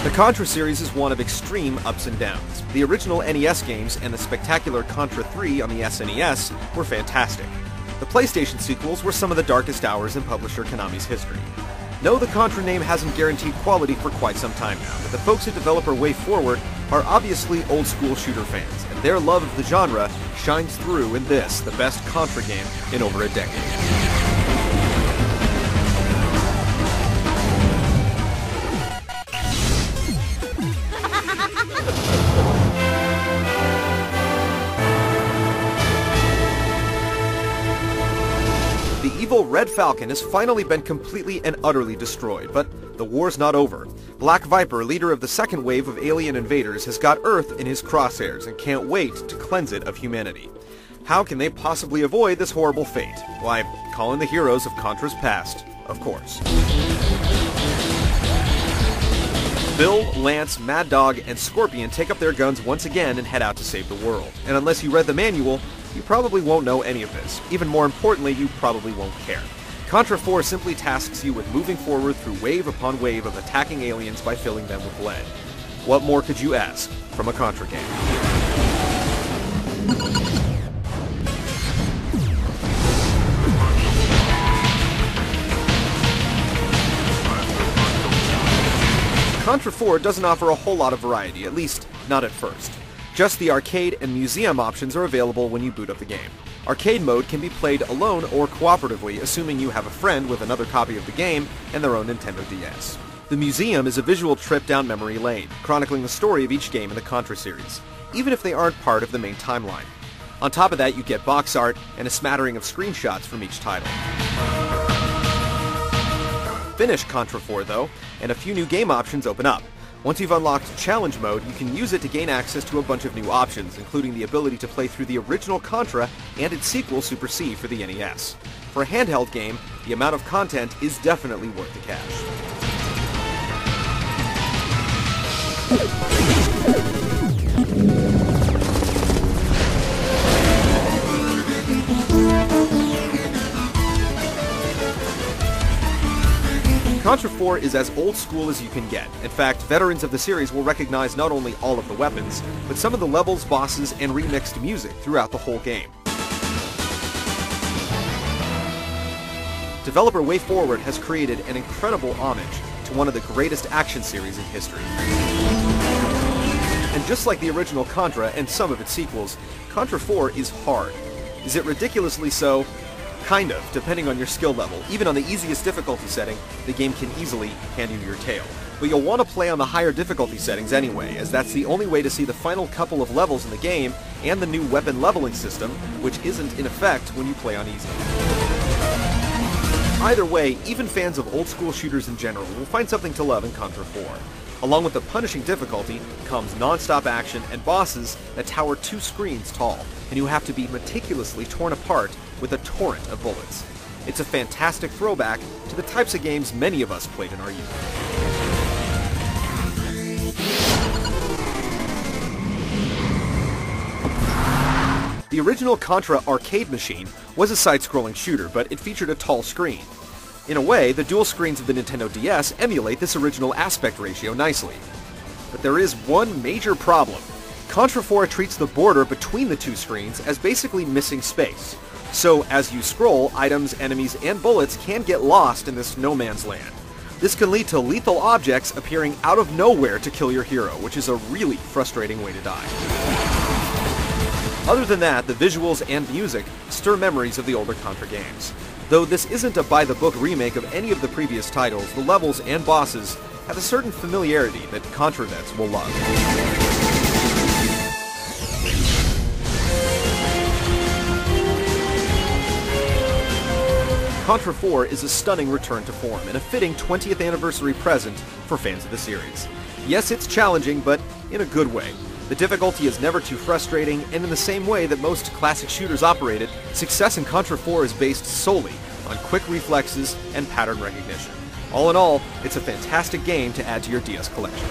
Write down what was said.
The Contra series is one of extreme ups and downs. The original NES games and the spectacular Contra 3 on the SNES were fantastic. The PlayStation sequels were some of the darkest hours in publisher Konami's history. No, the Contra name hasn't guaranteed quality for quite some time now, but the folks at developer Way Forward are obviously old-school shooter fans, and their love of the genre shines through in this, the best Contra game in over a decade. The evil Red Falcon has finally been completely and utterly destroyed, but the war's not over. Black Viper, leader of the second wave of alien invaders, has got Earth in his crosshairs and can't wait to cleanse it of humanity. How can they possibly avoid this horrible fate? Why, call in the heroes of Contra's past, of course. Bill, Lance, Mad Dog, and Scorpion take up their guns once again and head out to save the world. And unless you read the manual, you probably won't know any of this. Even more importantly, you probably won't care. Contra 4 simply tasks you with moving forward through wave upon wave of attacking aliens by filling them with lead. What more could you ask from a Contra game? Contra 4 doesn't offer a whole lot of variety, at least not at first. Just the arcade and museum options are available when you boot up the game. Arcade mode can be played alone or cooperatively, assuming you have a friend with another copy of the game and their own Nintendo DS. The museum is a visual trip down memory lane, chronicling the story of each game in the Contra series, even if they aren't part of the main timeline. On top of that, you get box art and a smattering of screenshots from each title. Finish Contra 4 though, and a few new game options open up. Once you've unlocked Challenge Mode, you can use it to gain access to a bunch of new options, including the ability to play through the original Contra and its sequel Super C for the NES. For a handheld game, the amount of content is definitely worth the cash. Contra 4 is as old school as you can get. In fact, veterans of the series will recognize not only all of the weapons, but some of the levels, bosses, and remixed music throughout the whole game. Developer Way Forward has created an incredible homage to one of the greatest action series in history. And just like the original Contra and some of its sequels, Contra 4 is hard. Is it ridiculously so? Kind of, depending on your skill level. Even on the easiest difficulty setting, the game can easily hand you your tail. But you'll want to play on the higher difficulty settings anyway, as that's the only way to see the final couple of levels in the game and the new weapon leveling system, which isn't in effect when you play on easy. Either way, even fans of old-school shooters in general will find something to love in Contra 4. Along with the punishing difficulty comes non-stop action and bosses that tower 2 screens tall, and you have to be meticulously torn apart with a torrent of bullets. It's a fantastic throwback to the types of games many of us played in our youth. The original Contra arcade machine was a side-scrolling shooter, but it featured a tall screen. In a way, the dual screens of the Nintendo DS emulate this original aspect ratio nicely. But there is one major problem. Contra 4 treats the border between the two screens as basically missing space. So, as you scroll, items, enemies, and bullets can get lost in this no man's land. This can lead to lethal objects appearing out of nowhere to kill your hero, which is a really frustrating way to die. Other than that, the visuals and music stir memories of the older Contra games. Though this isn't a by-the-book remake of any of the previous titles, the levels and bosses have a certain familiarity that Contra vets will love. Contra 4 is a stunning return to form and a fitting 20th anniversary present for fans of the series. Yes, it's challenging, but in a good way. The difficulty is never too frustrating, and in the same way that most classic shooters operated, success in Contra 4 is based solely on quick reflexes and pattern recognition. All in all, it's a fantastic game to add to your DS collection.